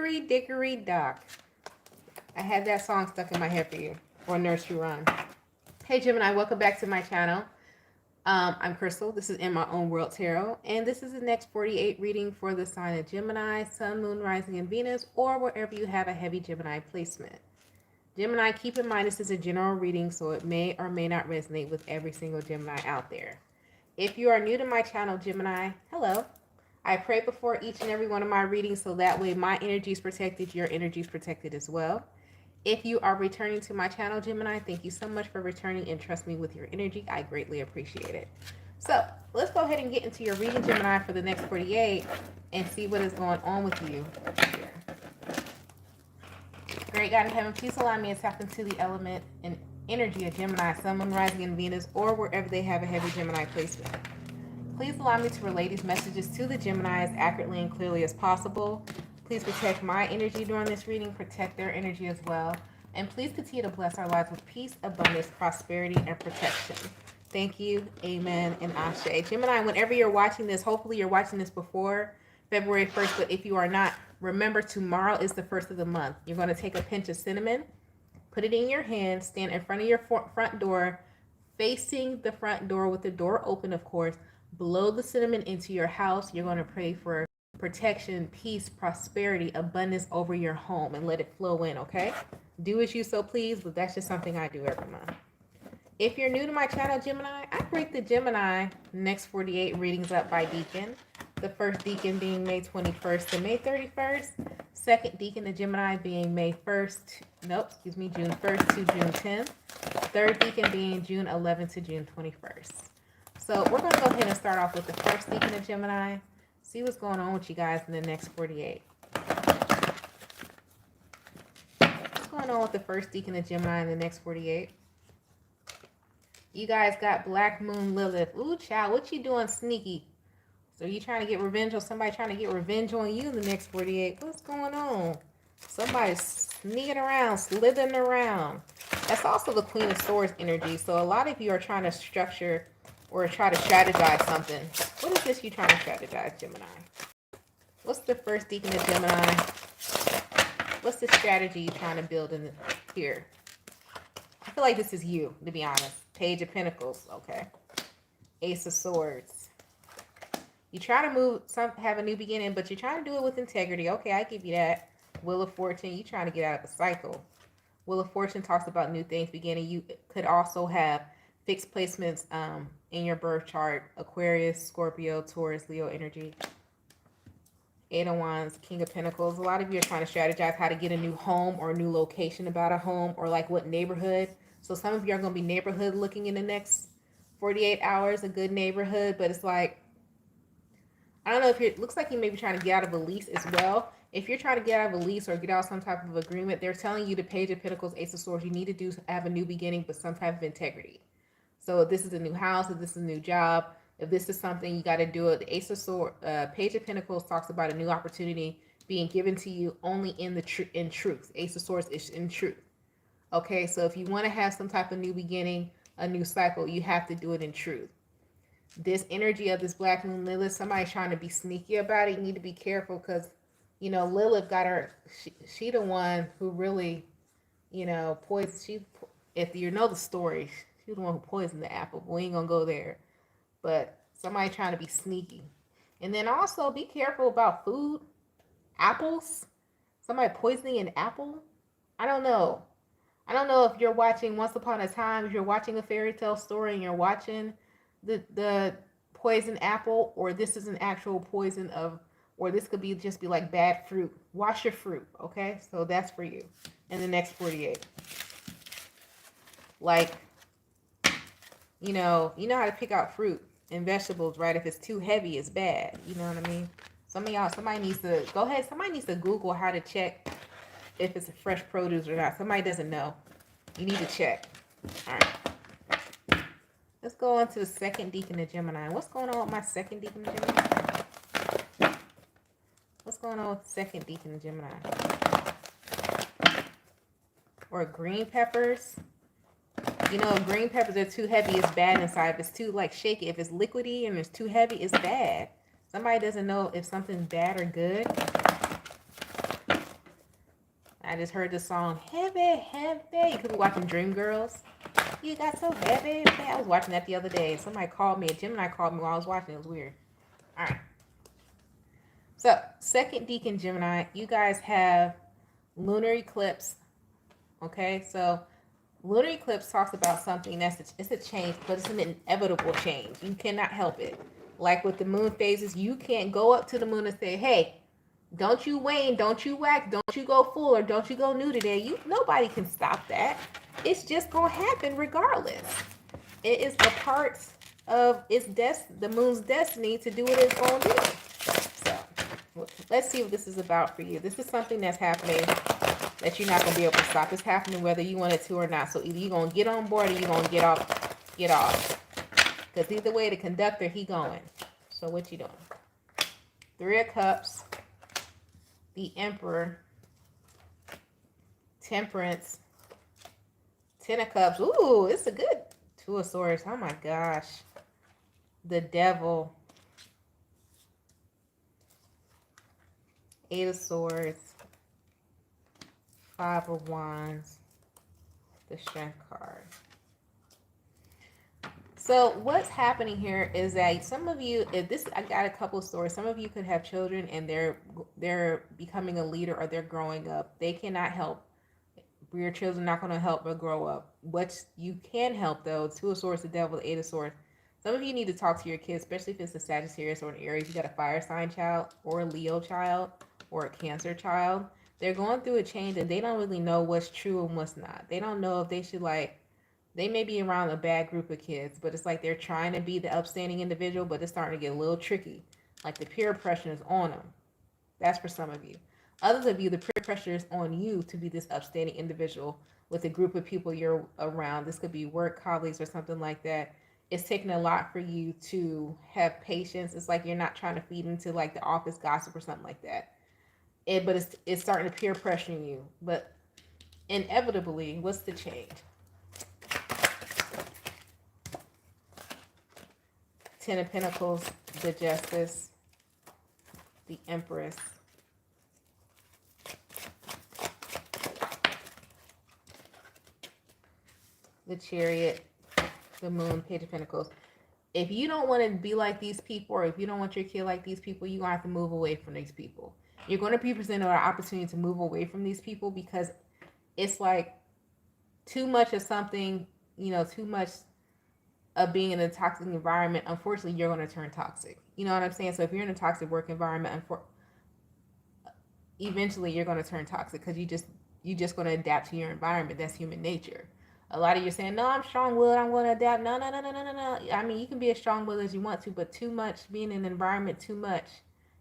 Hickory Dickory Dock. I had that song stuck in my head for you. Or Nursery Rhyme. Hey Gemini, welcome back to my channel. I'm Crystal. This is In My Own World Tarot. And this is the next 48 reading for the sign of Gemini, Sun, Moon, Rising, and Venus, or wherever you have a heavy Gemini placement. Gemini, keep in mind this is a general reading, so it may or may not resonate with every single Gemini out there. If you are new to my channel, Gemini, hello. I pray before each and every one of my readings, so that way my energy is protected, your energy is protected as well. If you are returning to my channel, Gemini, thank you so much for returning and trust me with your energy. I greatly appreciate it. So let's go ahead and get into your reading, Gemini, for the next 48 and see what is going on with you here. Great God in heaven, please allow me to tap into the element and energy of Gemini, Sun, Moon, Rising, and Venus, or wherever they have a heavy Gemini placement. Please allow me to relay these messages to the Gemini as accurately and clearly as possible. Please protect my energy during this reading, protect their energy as well, and please continue to bless our lives with peace, abundance, prosperity, and protection. Thank you, amen, and ashe. Gemini, whenever you're watching this, hopefully you're watching this before February 1st, but if you are not, remember tomorrow is the 1st of the month. You're going to take a pinch of cinnamon, put it in your hand, stand in front of your front door, facing the front door with the door open, of course. Blow the cinnamon into your house. You're going to pray for protection, peace, prosperity, abundance over your home, and let it flow in, okay? Do as you so please, but that's just something I do every month. If you're new to my channel, Gemini, I break the Gemini next 48 readings up by deacon. The first deacon being May 21st to May 31st. Second deacon of Gemini being June 1st to June 10th. Third deacon being June 11th to June 21st. So we're going to go ahead and start off with the first deacon of Gemini. See what's going on with you guys in the next 48. What's going on with the first deacon of Gemini in the next 48? You guys got Black Moon Lilith. Ooh, child, what you doing sneaky? So you trying to get revenge on somebody trying to get revenge on you in the next 48? What's going on? Somebody's sneaking around, slithering around. That's also the Queen of Swords energy. So a lot of you are trying to structure or try to strategize something. What is this you trying to strategize, Gemini? What's the first deacon of Gemini? What's the strategy you're trying to build in here? I feel like this is you, to be honest. Page of Pentacles, okay. Ace of Swords. You try to have a new beginning, but you're trying to do it with integrity. Okay, I give you that. Wheel of Fortune, you trying to get out of the cycle. Wheel of Fortune talks about new things beginning. You could also have fixed placements in your birth chart. Aquarius, Scorpio, Taurus, Leo energy. Eight of Wands, King of Pentacles. A lot of you are trying to strategize how to get a new home or a new location about a home, or like what neighborhood. So some of you are going to be neighborhood looking in the next 48 hours, a good neighborhood, but it's like, I don't know if it looks like you may be trying to get out of a lease as well. If you're trying to get out of a lease or get out some type of agreement, they're telling you the Page of Pentacles, Ace of Swords, you need to have a new beginning, but some type of integrity. So if this is a new house, if this is a new job, if this is something, you got to do it. The Ace of Swords, Page of Pentacles talks about a new opportunity being given to you only in truth. Ace of Swords is in truth. Okay, so if you want to have some type of new beginning, a new cycle, you have to do it in truth. This energy of this Black Moon Lilith, somebody's trying to be sneaky about it. You need to be careful because, you know, Lilith got her, she the one who really, you know, poisoned. If you know the story, she's the one who poisoned the apple. We ain't going to go there. But somebody trying to be sneaky. And then also be careful about food. Apples. Somebody poisoning an apple. I don't know. I don't know if you're watching Once Upon a Time, if you're watching a fairy tale story and you're watching the poison apple, or this is an actual poison of, or this could be just be like bad fruit. Wash your fruit, okay? So that's for you in the next 48. Like, you know how to pick out fruit and vegetables, right? If it's too heavy, it's bad. You know what I mean? Some of y'all, somebody needs to go ahead. Somebody needs to Google how to check if it's a fresh produce or not. Somebody doesn't know. You need to check. All right. Let's go on to the second deacon of Gemini. What's going on with my second deacon of Gemini? What's going on with the second deacon of Gemini? Or green peppers. You know, if green peppers are too heavy, it's bad inside. If it's too, like, shaky, if it's liquidy and it's too heavy, it's bad. Somebody doesn't know if something's bad or good. I just heard the song Heavy, Heavy. You could be watching Dreamgirls. You got so heavy. I was watching that the other day. Somebody called me. A Gemini called me while I was watching. It was weird. All right. So, second deacon Gemini, you guys have lunar eclipse. Okay, so lunar eclipse talks about something it's a change, but it's an inevitable change. You cannot help it. Like with the moon phases, you can't go up to the moon and say, "Hey, don't you wane, don't you wax, don't you go full, or don't you go new today." Nobody can stop that. It's just gonna happen regardless. It is a part of the moon's destiny to do what it's gonna do. So let's see what this is about for you. This is something that's happening that you're not gonna be able to stop. It's happening whether you want it to or not. So either you're gonna get on board or you're gonna get off. Because either way, the conductor, he going. So what you doing? 3 of Cups, the Emperor, Temperance, 10 of Cups. Ooh, it's a good 2 of Swords. Oh my gosh. The Devil, 8 of Swords, 5 of Wands, the Strength card. So what's happening here is that some of you, I got a couple of stories. Some of you could have children and they're becoming a leader or they're growing up. They cannot help. Your children are not going to help but grow up. What you can help though, 2 of Swords, the Devil, the 8 of Swords. Some of you need to talk to your kids, especially if it's a Sagittarius or an Aries. You got a fire sign child or a Leo child or a Cancer child. They're going through a change and they don't really know what's true and what's not. They don't know if they should they may be around a bad group of kids, but it's like they're trying to be the upstanding individual, but it's starting to get a little tricky. Like the peer pressure is on them. That's for some of you. Others of you, the peer pressure is on you to be this upstanding individual with a group of people you're around. This could be work colleagues or something like that. It's taking a lot for you to have patience. It's like you're not trying to feed into like the office gossip or something like that. But it's starting to peer pressure you. But inevitably, what's the change? 10 of Pentacles, the Justice, the Empress, the Chariot, the Moon, Page of Pentacles. If you don't want to be like these people, or if you don't want your kid like these people, you're going to have to move away from these people. You're going to be presented with an opportunity to move away from these people because it's like too much of something, too much of being in a toxic environment. Unfortunately, you're going to turn toxic. You know what I'm saying? So if you're in a toxic work environment, eventually you're going to turn toxic because you just going to adapt to your environment. That's human nature. A lot of you are saying, no, I'm strong-willed, I'm going to adapt. No. I mean, you can be as strong-willed as you want to, but too much, being in an environment too much,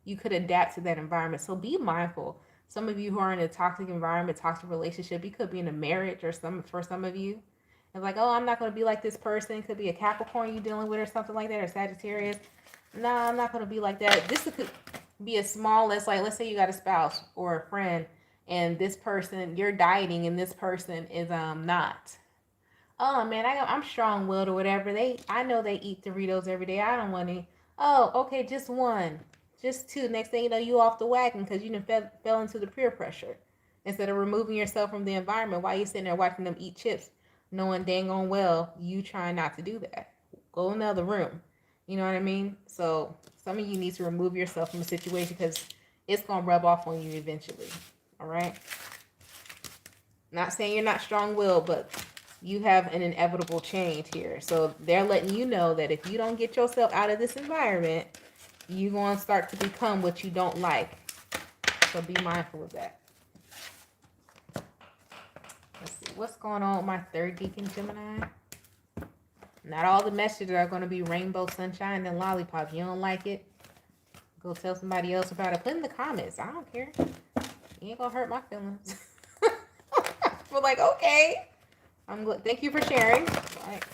you could adapt to that environment. So be mindful. Some of you who are in a toxic environment, toxic relationship, you could be in a marriage or for some of you. It's like, oh, I'm not going to be like this person. It could be a Capricorn you're dealing with or something like that, or Sagittarius. No, I'm not going to be like that. This could be as small as, like, let's say you got a spouse or a friend, and this person, you're dieting, and this person is not. Oh, man, I'm strong-willed or whatever. I know they eat Doritos every day. I don't want to. Oh, okay, just 1. Just 2. Next thing you know, you off the wagon because you fell into the peer pressure. Instead of removing yourself from the environment, while you sitting there watching them eat chips, knowing dang on well you trying not to do that. Go in the other room. You know what I mean? So some of you need to remove yourself from the situation because it's going to rub off on you eventually. All right? Not saying you're not strong-willed, but you have an inevitable change here. So they're letting you know that if you don't get yourself out of this environment, you're going to start to become what you don't like. So be mindful of that. Let's see. What's going on with my third deacon Gemini? Not all the messages are going to be rainbow, sunshine, and lollipops. You don't like it? Go tell somebody else about it. Put in the comments. I don't care. You ain't going to hurt my feelings. We're like, okay. I'm good. Thank you for sharing. Like,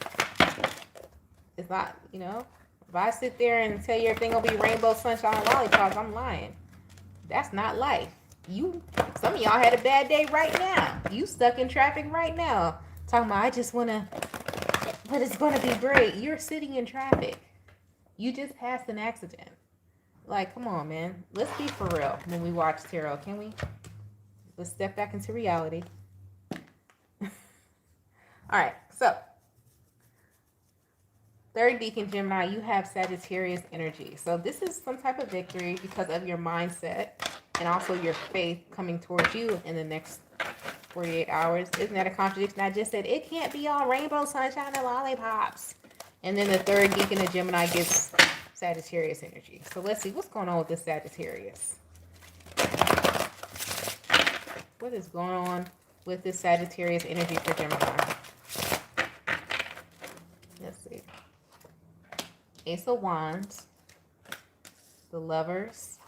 it's not, if I sit there and tell you everything gonna be rainbow, sunshine, and lollipops, I'm lying. That's not life. Some of y'all had a bad day right now. You stuck in traffic right now. Talking about, I just wanna, but it's gonna be great. You're sitting in traffic. You just passed an accident. Like, come on, man. Let's be for real when we watch tarot, can we? Let's step back into reality. All right, so third deacon Gemini, you have Sagittarius energy. So this is some type of victory because of your mindset and also your faith coming towards you in the next 48 hours. Isn't that a contradiction? I just said it can't be all rainbow, sunshine, and lollipops. And then the third deacon of Gemini gets Sagittarius energy. So let's see what's going on with this Sagittarius. What is going on with this Sagittarius energy for Gemini? Let's see. Ace of Wands, the Lovers,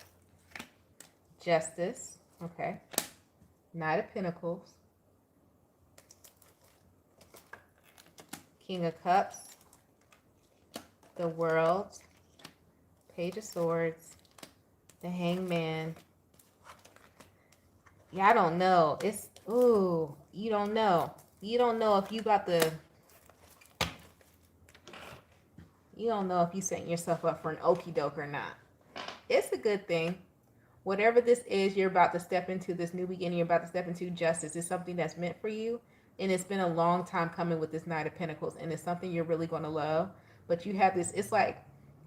Justice, okay, Knight of Pentacles, King of Cups, the World, Page of Swords, the Hangman. Yeah, I don't know. It's, ooh, you don't know. You don't know if you got the... You don't know if you setting yourself up for an okie doke or not. It's a good thing. Whatever this is, you're about to step into this new beginning. You're about to step into justice. It's something that's meant for you. And it's been a long time coming with this Knight of Pentacles. And it's something you're really going to love. But you have this, it's like,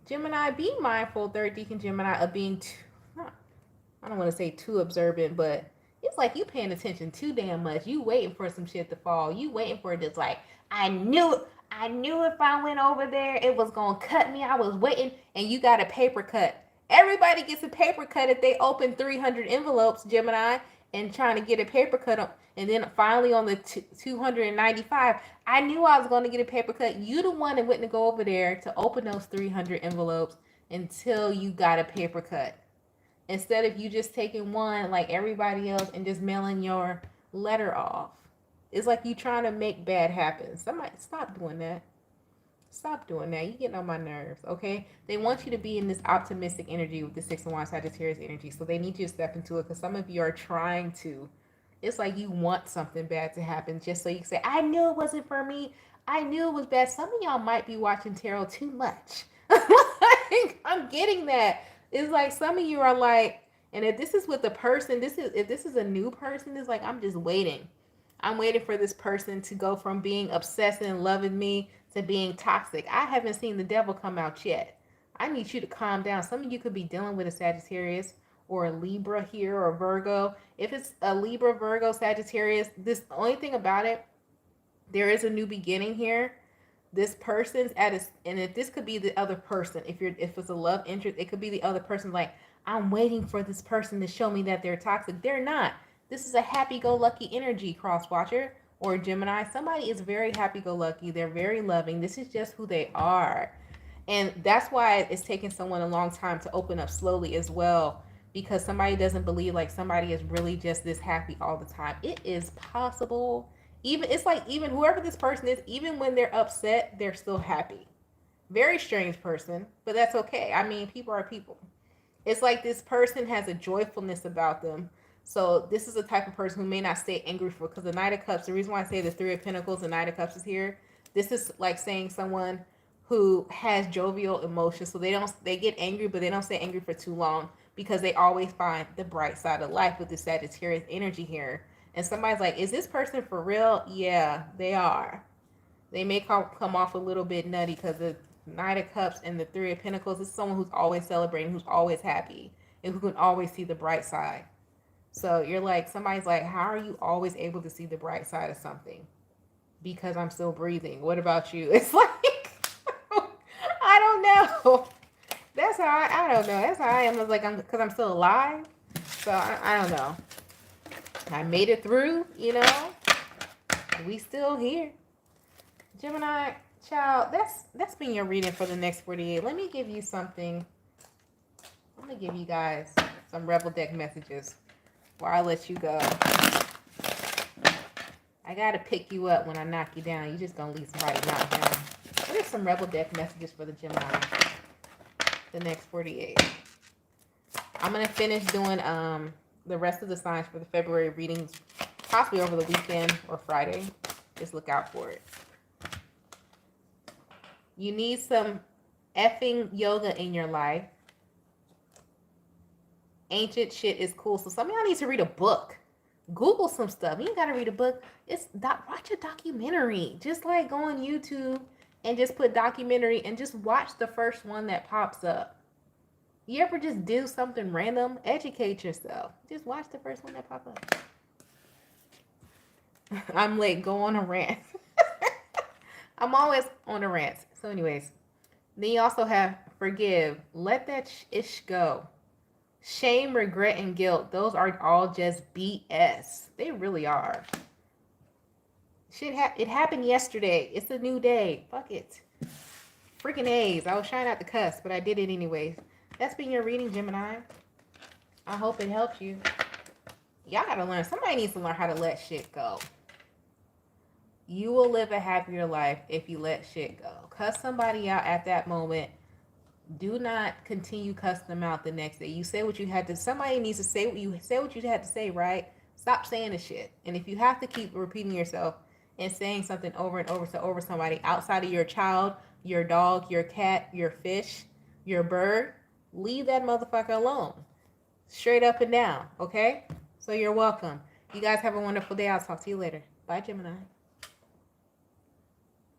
Gemini, be mindful, third deacon Gemini, of being too, I don't want to say too observant, but it's like you paying attention too damn much. You waiting for some shit to fall. You waiting for it to, like, I knew if I went over there, it was going to cut me. I was waiting, and you got a paper cut. Everybody gets a paper cut if they open 300 envelopes, Gemini, and trying to get a paper cut. And then finally on the 295, I knew I was going to get a paper cut. You the one that went to go over there to open those 300 envelopes until you got a paper cut. Instead of you just taking one like everybody else and just mailing your letter off. It's like you trying to make bad happen. Somebody stop doing that. Stop doing that. You're getting on my nerves, okay? They want you to be in this optimistic energy with the 6 of Wands Sagittarius energy. So they need you to step into it because some of you are trying to. It's like you want something bad to happen just so you can say, I knew it wasn't for me. I knew it was bad. Some of y'all might be watching tarot too much. I'm getting that. It's like some of you are like, and if this is with the person, if this is a new person, it's like, I'm just waiting. I'm waiting for this person to go from being obsessed and loving me to being toxic. I haven't seen the devil come out yet. I need you to calm down. Some of you could be dealing with a Sagittarius or a Libra here or Virgo. If it's a Libra, Virgo, Sagittarius, the only thing about it, there is a new beginning here. This person's at a, and if this could be the other person, if it's a love interest, it could be the other person. Like, I'm waiting for this person to show me that they're toxic. They're not. This is a happy-go-lucky energy, cross-watcher or Gemini. Somebody is very happy-go-lucky. They're very loving. This is just who they are. And that's why it's taking someone a long time to open up slowly as well, because somebody doesn't believe like somebody is really just this happy all the time. It is possible. Even it's like even whoever this person is, even when they're upset, they're still happy. Very strange person, but that's okay. I mean, people are people. It's like this person has a joyfulness about them. So this is the type of person who may not stay angry for, because the Knight of Cups, the reason why I say the 3 of Pentacles, the Knight of Cups is here. This is like saying someone who has jovial emotions. So they get angry, but they don't stay angry for too long because they always find the bright side of life with the Sagittarius energy here. And somebody's like, is this person for real? Yeah, they are. They may come off a little bit nutty because the Knight of Cups and the 3 of Pentacles is someone who's always celebrating, who's always happy, and who can always see the bright side. So you're like, somebody's like, how are you always able to see the bright side of something? Because I'm still breathing. What about you? It's like, I don't know. That's how I don't know. That's how I am. It's like, because I'm still alive. So I don't know. I made it through, you know. We still here. Gemini, child, that's been your reading for the next 48. Let me give you something. I'm going to give you guys some Rebel Deck messages before I let you go. I got to pick you up when I knock you down. You just going to leave somebody knocked down. What are some Rebel Deck messages for the Gemini the next 48? I'm going to finish doing the rest of the signs for the February readings, possibly over the weekend or Friday. Just look out for it. You need some effing yoga in your life. Ancient shit is cool. So some of y'all need to read a book. Google some stuff. You ain't gotta read a book. Watch a documentary. Just like go on YouTube and just put documentary and just watch the first one that pops up. You ever just do something random? Educate yourself. Just watch the first one that pops up. I'm late. Go on a rant. I'm always on a rant. So anyways, then you also have forgive. Let that ish go. Shame, regret, and guilt. Those are all just BS. They really are. It happened yesterday. It's a new day. Fuck it. Freaking A's. I was trying not to cuss, but I did it anyways. That's been your reading, Gemini. I hope it helps you. Y'all gotta learn. Somebody needs to learn how to let shit go. You will live a happier life if you let shit go. Cuss somebody out at that moment. Do not continue cussing them out the next day. You say what you had to. Somebody needs to say what you had to say, right? Stop saying the shit. And if you have to keep repeating yourself and saying something over and over somebody outside of your child, your dog, your cat, your fish, your bird, leave that motherfucker alone. Straight up and down, okay? So you're welcome. You guys have a wonderful day. I'll talk to you later. Bye, Gemini.